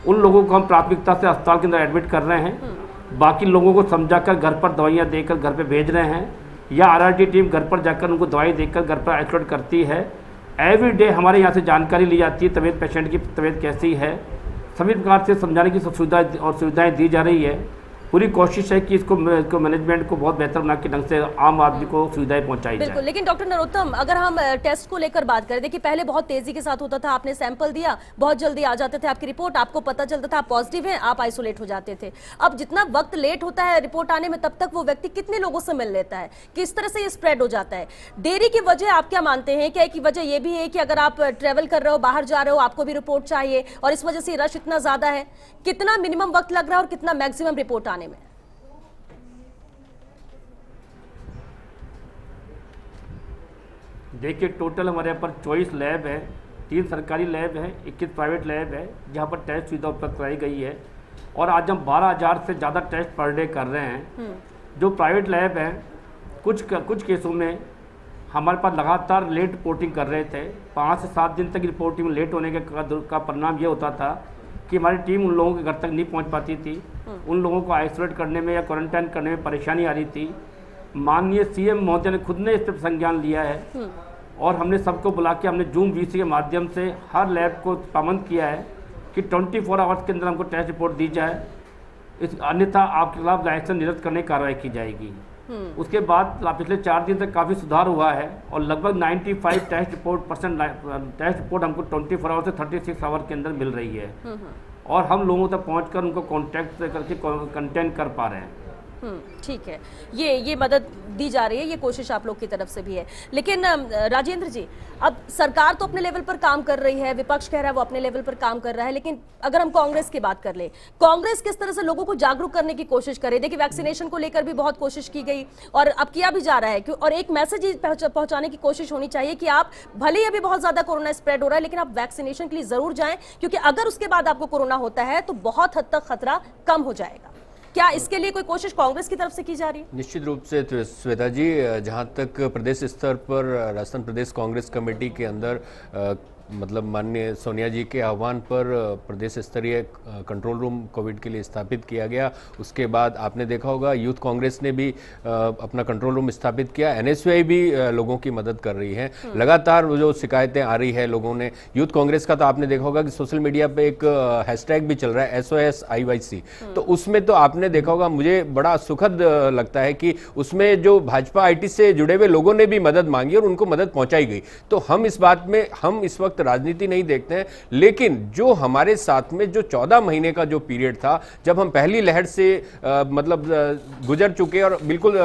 उन लोगों को हम प्राथमिकता से अस्पताल के अंदर एडमिट कर रहे हैं। बाकी लोगों को समझाकर घर पर दवाइयाँ देकर घर पर भेज रहे हैं, या RRT टीम घर पर जाकर उनको दवाई देकर घर पर आइसोलेट करती है। एवरी डे हमारे यहाँ से जानकारी ली जाती है, तबीयत पेशेंट की तबीयत कैसी है, सभी प्रकार से समझाने की सुविधा और सुविधाएं दी जा रही है। पूरी कोशिश है कि इसको मैनेजमेंट को बहुत बेहतर बना के ढंग से आम आदमी को सुविधाएं पहुंचाई जाए। बिल्कुल, लेकिन डॉक्टर नरोत्तम, अगर हम टेस्ट को लेकर बात करें, देखिए पहले बहुत तेजी के साथ होता था, आपने सैंपल दिया, बहुत जल्दी आ जाते थे आपकी रिपोर्ट, आपको पता चलता था आप पॉजिटिव हैं, आप आइसोलेट हो जाते थे। अब जितना वक्त लेट होता है रिपोर्ट आने में, तब तक वो व्यक्ति कितने लोगों से मिल लेता है, किस तरह से ये स्प्रेड हो जाता है? देरी की वजह आप क्या मानते हैं? क्या की वजह ये भी है कि अगर आप ट्रेवल कर रहे हो, बाहर जा रहे हो, आपको भी रिपोर्ट चाहिए और इस वजह से रश इतना ज्यादा है? कितना मिनिमम वक्त लग रहा है और कितना मैक्सिमम रिपोर्ट आने में? देखिए, टोटल हमारे यहाँ पर 24 लैब है, 3 सरकारी लैब है, 21 प्राइवेट लैब है, जहाँ पर टेस्ट सुविधा उपलब्ध कराई गई है। और आज हम 12,000 से ज़्यादा टेस्ट पर डे कर रहे हैं। जो प्राइवेट लैब है, कुछ केसों में हमारे पास लगातार लेट रिपोर्टिंग कर रहे थे। 5 से 7 दिन तक रिपोर्टिंग लेट होने का परिणाम ये होता था कि हमारी टीम उन लोगों के घर तक नहीं पहुँच पाती थी उन लोगों को आइसोलेट करने में या क्वारंटाइन करने में परेशानी आ रही थी। माननीय सीएम महोदय ने खुद ने इस पर संज्ञान लिया है और हमने सबको बुला के हमने जूम वीसी के माध्यम से हर लैब को पाबंद किया है कि 24 आवर्स के अंदर हमको टेस्ट रिपोर्ट दी जाए, अन्यथा आपके खिलाफ लाइसेंस निरस्त करने की कार्रवाई की जाएगी। उसके बाद पिछले 4 दिन तक काफ़ी सुधार हुआ है और लगभग 95% टेस्ट रिपोर्ट हमको 24 आवर से 36 आवर के अंदर मिल रही है और हम लोगों तक पहुंचकर उनको कॉन्टैक्ट करके कंटेन कर पा रहे हैं। ठीक है, ये मदद दी जा रही है, ये कोशिश आप लोग की तरफ से भी है। लेकिन राजेंद्र जी, अब सरकार तो अपने लेवल पर काम कर रही है, विपक्ष कह रहा है वो अपने लेवल पर काम कर रहा है, लेकिन अगर हम कांग्रेस की बात कर ले, कांग्रेस किस तरह से लोगों को जागरूक करने की कोशिश करे? देखिए, वैक्सीनेशन को लेकर भी बहुत कोशिश की गई और अब किया भी जा रहा है, और एक मैसेज पहुंचाने की कोशिश होनी चाहिए कि आप भले ही अभी बहुत ज्यादा कोरोना स्प्रेड हो रहा है, लेकिन आप वैक्सीनेशन के लिए जरूर जाएं, क्योंकि अगर उसके बाद आपको कोरोना होता है तो बहुत हद तक खतरा कम हो जाएगा। क्या इसके लिए कोई कोशिश कांग्रेस की तरफ से की जा रही है? निश्चित रूप से श्वेता जी, जहां तक प्रदेश स्तर पर राजस्थान प्रदेश कांग्रेस कमेटी के अंदर मतलब माननीय सोनिया जी के आह्वान पर प्रदेश स्तरीय कंट्रोल रूम कोविड के लिए स्थापित किया गया। उसके बाद आपने देखा होगा यूथ कांग्रेस ने भी अपना कंट्रोल रूम स्थापित किया, एनएसयूआई भी लोगों की मदद कर रही है। लगातार जो शिकायतें आ रही है लोगों ने, यूथ कांग्रेस का तो आपने देखा होगा कि सोशल मीडिया पे एक हैशटैग भी चल रहा है SOS IYC, तो उसमें तो आपने देखा होगा, मुझे बड़ा सुखद लगता है कि उसमें जो भाजपा IT से जुड़े हुए लोगों ने भी मदद मांगी और उनको मदद पहुंचाई गई। तो हम इस बात में, हम इस वक्त राजनीति नहीं देखते हैं, लेकिन जो हमारे साथ में जो 14 महीने का जो पीरियड था, जब हम पहली लहर से मतलब गुजर चुके और बिल्कुल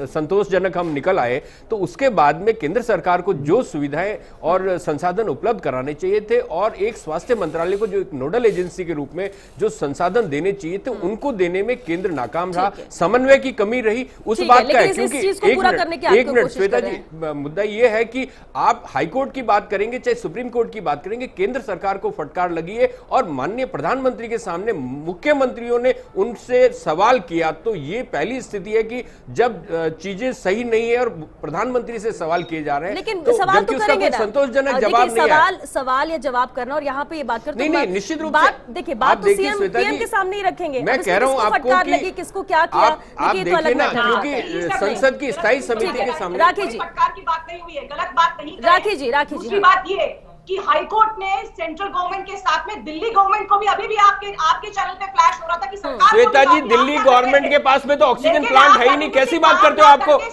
संतोषजनक हम निकल आए, तो उसके बाद में केंद्र सरकार को जो सुविधाएं और संसाधन उपलब्ध कराने चाहिए थे और एक स्वास्थ्य मंत्रालय को जो एक नोडल एजेंसी के रूप में जो संसाधन देने चाहिए थे, उनको देने में केंद्र नाकाम रहा, समन्वय की कमी रही। उस बात का है, क्योंकि एक मिनट श्वेता जी, मुद्दा यह है कि आप हाईकोर्ट की बात करेंगे चाहे सुप्रीम कोर्ट की बात करेंगे, केंद्र सरकार को फटकार लगी है और माननीय प्रधानमंत्री के सामने मुख्यमंत्रियों ने उनसे सवाल किया। तो ये पहली स्थिति है कि जब चीजें सही नहीं है और प्रधानमंत्री से सवाल किए जा रहे हैं, लेकिन तो सवाल तो करेंगे ना, संतोषजनक जवाब नहीं है। सवाल या जवाब करना और यहाँ पे ये बात करते नहीं, निश्चित रूप से देखिए, बात तो सीएम के सामने ही रखेंगे। मैं कह रहा हूँ आपको कि किसको क्या किया, आप देखिए ना, क्योंकि संसद की स्थायी समिति के सामने राखी जी, सरकार की बात नहीं हुई है, गलत बात नहीं, राखी जी दूसरी बात ये कि हाईकोर्ट ने सेंट्रल गवर्नमेंट के साथ में दिल्ली गवर्नमेंट को भी अभी भी आपके चैनल पे फ्लैश हो रहा था कि सरकार, श्वेता जी, दिल्ली गवर्नमेंट के पास में तो ऑक्सीजन प्लांट है ही नहीं, कैसी बात करते हो?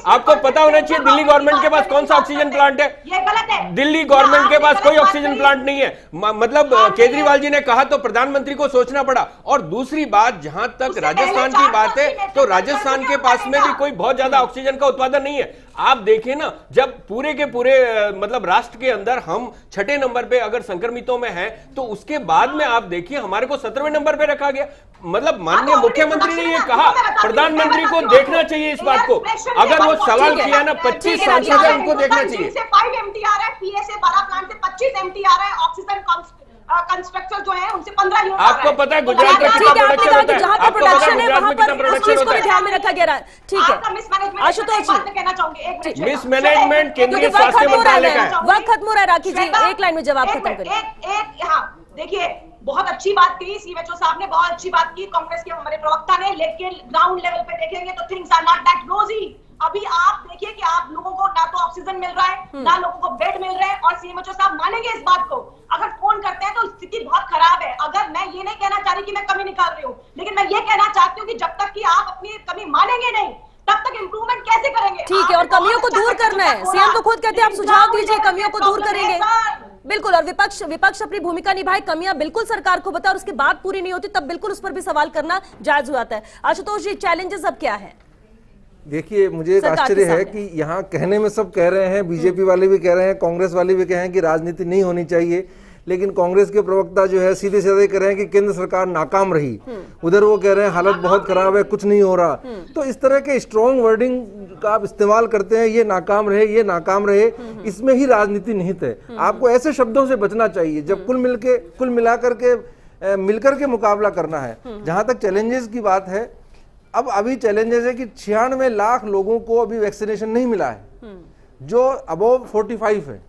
आपको पता होना चाहिए दिल्ली गवर्नमेंट के पास कौन सा ऑक्सीजन प्लांट है। ये गलत है, दिल्ली गवर्नमेंट के पास कोई ऑक्सीजन प्लांट नहीं है। मतलब केजरीवाल जी ने कहा तो प्रधानमंत्री को सोचना पड़ा। और दूसरी बात, जहां तक राजस्थान की बात है, तो राजस्थान के पास में भी कोई बहुत ज्यादा ऑक्सीजन का उत्पादन नहीं है। आप देखिए ना, जब पूरे के पूरे मतलब राष्ट्र के अंदर हम 6ठे नंबर पे अगर संक्रमितों में हैं, तो उसके बाद में आप देखिए हमारे को 17वें नंबर पे रखा गया। मतलब माननीय मुख्यमंत्री ने ये कहा, प्रधानमंत्री को देखना चाहिए इस बात को। अगर वो सवाल किया ना, 25 सांसद है, उनको देखना चाहिए। 5 MT आ रहा है, PSA बड़ा प्लांट से 25 MT आ रहा है, ऑक्सीजन कंस्ट्रक्टर जो है उनसे 15 यूनिट। आपको पता है गुजरात में कितना प्रोडक्शन होता है? जहां पे प्रोडक्शन है वहां पर इस चीज को भी ध्यान में रखा गया। ठीक है आशुतोष जी, कहना चाहूंगी मिसमैनेजमेंट केंद्रीय स्वास्थ्य मंत्रालय का है। वक्त खत्म हो रहा है, राखी जी एक लाइन में जवाब खत्म करिए। देखिए, बहुत अच्छी बात की सीएमएचओ साहब ने, बहुत अच्छी बात की कांग्रेस के हमारे प्रवक्ता ने, लेकिन ग्राउंड लेवल पे देखेंगे तो थिंग्स आर नॉट दैट रोजी। अभी आप देखिए कि आप लोगों को ना तो ऑक्सीजन मिल रहा है, ना लोगों को बेड मिल रहे हैं, और सीएमएचओ साहब मानेंगे इस बात को। अगर फोन करते हैं तो स्थिति बहुत खराब है। अगर मैं ये नहीं कहना चाह रही कि मैं कमी निकाल रही हूँ, लेकिन मैं ये कहना चाहती हूँ कि जब तक कि आप अपनी कमी मानेंगे नहीं, तब तक इंप्रूवमेंट कैसे करेंगे? ठीक है, और कमियों को दूर करना है। सीएम तो खुद कहते हैं आप सुझाव दीजिए, कमियों को दूर करेंगे। बिल्कुल, और विपक्ष अपनी भूमिका निभाए, कमियां बिल्कुल सरकार को बताए और उसके बाद पूरी नहीं होती तब बिल्कुल उस पर भी सवाल करना जायज हो जाता है। आशुतोष जी, चैलेंजेस अब क्या है? देखिए, मुझे एक आश्चर्य है कि यहाँ कहने में सब कह रहे हैं, बीजेपी वाले भी कह रहे हैं, कांग्रेस वाले भी कह रहे हैं कि राजनीति नहीं होनी चाहिए, लेकिन कांग्रेस के प्रवक्ता जो है सीधे सीधे कह रहे हैं कि केंद्र सरकार नाकाम रही। उधर वो कह रहे हैं हालत बहुत खराब है, कुछ नहीं हो रहा। तो इस तरह के स्ट्रॉन्ग वर्डिंग का आप इस्तेमाल करते हैं, ये नाकाम रहे, ये नाकाम रहे, इसमें ही राजनीति निहित है। आपको ऐसे शब्दों से बचना चाहिए जब कुल मिलाकर के मिलकर के मुकाबला करना है। जहां तक चैलेंजेस की बात है, अब अभी चैलेंजेस है कि 96 लाख लोगों को अभी वैक्सीनेशन नहीं मिला है, जो अबव 45 है।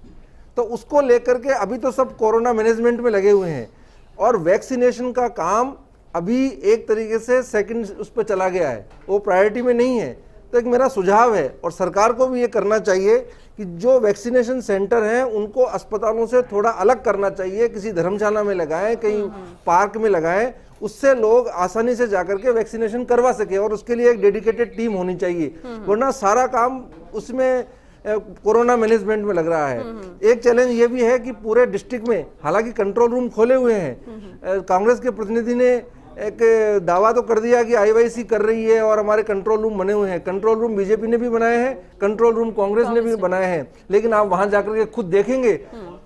तो उसको लेकर के अभी तो सब कोरोना मैनेजमेंट में लगे हुए हैं, और वैक्सीनेशन का काम अभी एक तरीके से सेकंड उस पर चला गया है, वो प्रायोरिटी में नहीं है। तो एक मेरा सुझाव है, और सरकार को भी ये करना चाहिए कि जो वैक्सीनेशन सेंटर हैं उनको अस्पतालों से थोड़ा अलग करना चाहिए, किसी धर्मशाला में लगाएं, कहीं पार्क में लगाएं, उससे लोग आसानी से जाकर के वैक्सीनेशन करवा सके, और उसके लिए एक डेडिकेटेड टीम होनी चाहिए, वरना सारा काम उसमें कोरोना मैनेजमेंट में लग रहा है। एक चैलेंज ये भी है कि पूरे डिस्ट्रिक्ट में हालांकि कंट्रोल रूम खोले हुए हैं, कांग्रेस के प्रतिनिधि ने एक दावा तो कर दिया कि आईवाईसी कर रही है और हमारे कंट्रोल रूम बने हुए हैं। कंट्रोल रूम बीजेपी ने भी बनाए हैं, कंट्रोल रूम कांग्रेस ने भी बनाए हैं, लेकिन आप वहां जाकर के खुद देखेंगे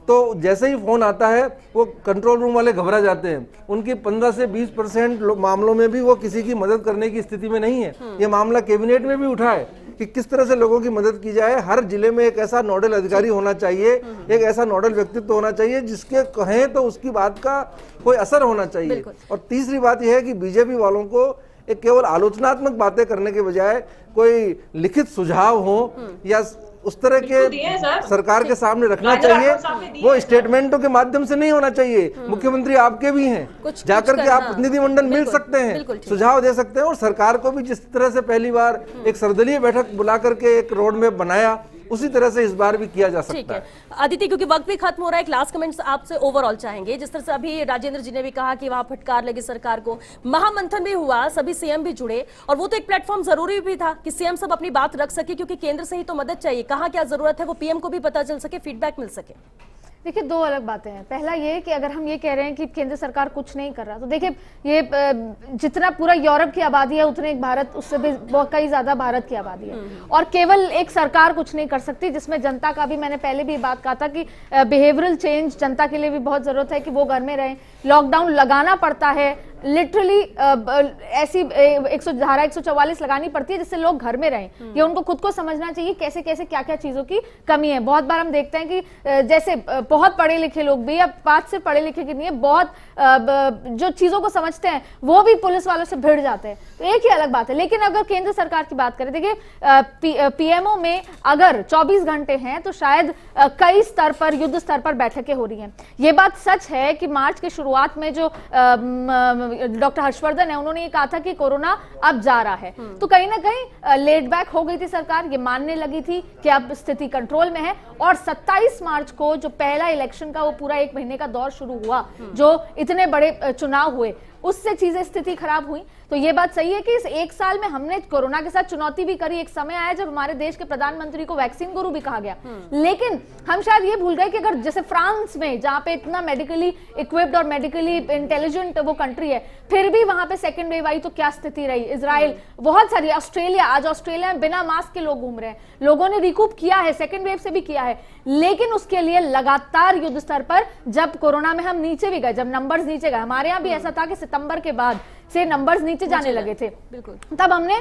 तो जैसे ही फोन आता है वो कंट्रोल रूम वाले घबरा जाते हैं। उनकी 15 से 20% मामलों में भी वो किसी की मदद करने की स्थिति में नहीं है। ये मामला कैबिनेट में भी उठा है कि किस तरह से लोगों की मदद की जाए। हर जिले में एक ऐसा नोडल अधिकारी होना चाहिए, एक ऐसा नोडल व्यक्तित्व होना चाहिए जिसके कहें तो उसकी बात का कोई असर होना चाहिए। और तीसरी बात यह है कि बीजेपी वालों को एक केवल आलोचनात्मक बातें करने के बजाय कोई लिखित सुझाव हो या उस तरह के सरकार के सामने रखना चाहिए। वो स्टेटमेंटों के माध्यम से नहीं होना चाहिए। मुख्यमंत्री आपके भी हैं, जाकर के आप प्रतिनिधिमंडल मिल सकते हैं, सुझाव दे सकते हैं, और सरकार को भी जिस तरह से पहली बार एक सर्वदलीय बैठक बुला करके एक रोड मैप बनाया, उसी तरह से इस बार भी किया जा सकता है। अदिति, क्योंकि वक्त भी खत्म हो रहा है, एक लास्ट कमेंट्स आपसे ओवरऑल चाहेंगे। जिस तरह से अभी राजेंद्र जी ने भी कहा कि वहां फटकार लगी सरकार को, महामंथन भी हुआ, सभी सीएम भी जुड़े, और वो तो एक प्लेटफॉर्म जरूरी भी था कि सीएम सब अपनी बात रख सके, क्योंकि केंद्र से ही तो मदद चाहिए, कहाँ क्या जरूरत है वो पीएम को भी पता चल सके, फीडबैक मिल सके। देखिए, दो अलग बातें हैं। पहला ये कि अगर हम ये कह रहे हैं कि केंद्र सरकार कुछ नहीं कर रहा, तो देखिए ये जितना पूरा यूरोप की आबादी है उतने भारत, उससे भी कई ज्यादा भारत की आबादी है, और केवल एक सरकार कुछ नहीं कर सकती, जिसमें जनता का भी, मैंने पहले भी बात कहा था कि बिहेवियरल चेंज जनता के लिए भी बहुत जरूरत है कि वो घर में रहें। लॉकडाउन लगाना पड़ता है, लिटरली ऐसी धारा 144 लगानी पड़ती है जिससे लोग घर में रहें। ये उनको खुद को समझना चाहिए कैसे कैसे क्या क्या चीजों की कमी है। बहुत बार हम देखते हैं कि जैसे बहुत पढ़े लिखे लोग भी, या बात से पढ़े लिखे की नहीं है, बहुत जो चीजों को समझते हैं वो भी पुलिस वालों से भिड़ जाते हैं, तो एक ही अलग बात है। लेकिन अगर केंद्र सरकार की बात करें, देखिए पीएमओ में अगर 24 घंटे हैं तो शायद कई स्तर पर, युद्ध स्तर पर बैठकें हो रही हैं। ये बात सच है कि मार्च के शुरुआत में जो डॉक्टर हर्षवर्धन है, उन्होंने ये कहा था कि कोरोना अब जा रहा है, तो कहीं ना कहीं लेट बैक हो गई थी सरकार, ये मानने लगी थी कि अब स्थिति कंट्रोल में है। और 27 मार्च को जो पहला इलेक्शन का वो पूरा 1 महीने का दौर शुरू हुआ, जो इतने बड़े चुनाव हुए, उससे चीजें स्थिति खराब हुई। तो ये बात सही है कि इस 1 साल में हमने कोरोना के साथ चुनौती भी करी। एक समय आया जब हमारे देश के प्रधानमंत्री को वैक्सीन गुरु भी कहा गया, लेकिन हम शायद ये भूल गए कि अगर जैसे फ्रांस में, जहां पे इतना मेडिकली इक्विप्ड और मेडिकली इंटेलिजेंट वो कंट्री है, फिर भी वहां पे सेकंड वेव आई तो क्या स्थिति रही। इजराइल, बहुत सारी, ऑस्ट्रेलिया, आज ऑस्ट्रेलिया में बिना मास्क के लोग घूम रहे हैं। लोगों ने रिकूप किया है, सेकंड वेव से भी किया है, लेकिन उसके लिए लगातार युद्ध स्तर पर, जब कोरोना में हम नीचे भी गए, जब नंबर्स नीचे गए, हमारे यहाँ भी ऐसा था कि सितंबर के बाद से नंबर्स नीचे जाने लगे थे, तब हमने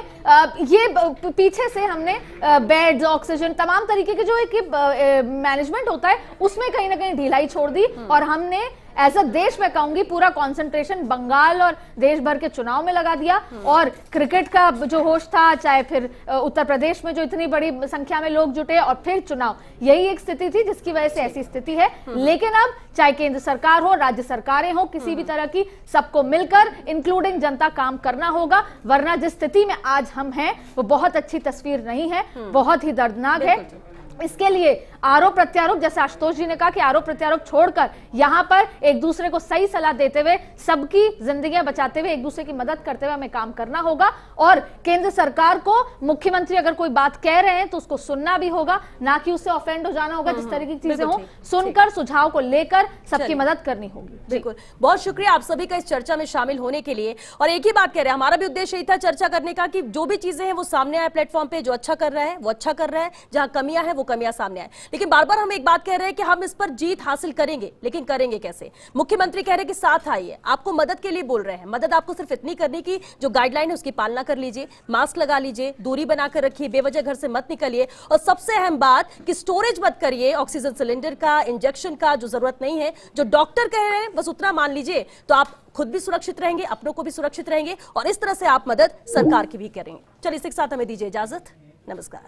ये पीछे से हमने बेड्स, ऑक्सीजन, तमाम तरीके के जो एक मैनेजमेंट होता है उसमें कहीं ना कहीं ढिलाई छोड़ दी, और हमने एज अ देश में कहूंगी पूरा कंसंट्रेशन बंगाल और देश भर के चुनाव में लगा दिया। और क्रिकेट का जो होश था, चाहे फिर उत्तर प्रदेश में जो इतनी बड़ी संख्या में लोग जुटे, और फिर चुनाव, यही एक स्थिति थी जिसकी वजह से ऐसी स्थिति है। लेकिन अब चाहे केंद्र सरकार हो, राज्य सरकारें हो, किसी भी तरह की, सबको मिलकर इंक्लूडिंग जनता काम करना होगा, वरना जिस स्थिति में आज हम हैं वो बहुत अच्छी तस्वीर नहीं है, बहुत ही दर्दनाक है। इसके लिए आरोप प्रत्यारोप, जैसे आशुतोष जी ने कहा कि आरोप प्रत्यारोप छोड़कर यहां पर एक दूसरे को सही सलाह देते हुए, सबकी जिंदगियां बचाते हुए, एक दूसरे की मदद करते हुए हमें काम करना होगा। और केंद्र सरकार को, मुख्यमंत्री अगर कोई बात कह रहे हैं तो उसको सुनना भी होगा, ना कि उससे ऑफेंड हो जाना होगा। जिस तरह की चीजें हो, सुनकर सुझाव को लेकर सबकी मदद करनी होगी। बिल्कुल, बहुत शुक्रिया आप सभी का इस चर्चा में शामिल होने के लिए। और एक ही बात कह रहे हैं, हमारा भी उद्देश्य यही था चर्चा करने का कि जो भी चीजें हैं वो सामने आए प्लेटफॉर्म पे, जो अच्छा कर रहा है वो अच्छा कर रहा है, जहां कमियां हैं वो कमियां सामने आए। लेकिन बार बार हम एक बात कह रहे हैं कि हम इस पर जीत हासिल करेंगे, लेकिन करेंगे कैसे? मुख्यमंत्री कह रहे हैं कि साथ आइए, आपको मदद के लिए बोल रहे हैं। मदद आपको सिर्फ इतनी करनी कि जो गाइडलाइन है उसकी पालना कर लीजिए, मास्क लगा लीजिए, दूरी बनाकर रखिए, बेवजह घर से मत निकलिए, और सबसे अहम बात कि स्टोरेज मत करिए ऑक्सीजन सिलेंडर का, इंजेक्शन का, जो जरूरत नहीं है। जो डॉक्टर कह रहे हैं बस उतना मान लीजिए, तो आप खुद भी सुरक्षित रहेंगे, अपनों को भी सुरक्षित रहेंगे, और इस तरह से आप मदद सरकार की भी करेंगे। चलिए, इसके साथ हमें दीजिए इजाजत। नमस्कार।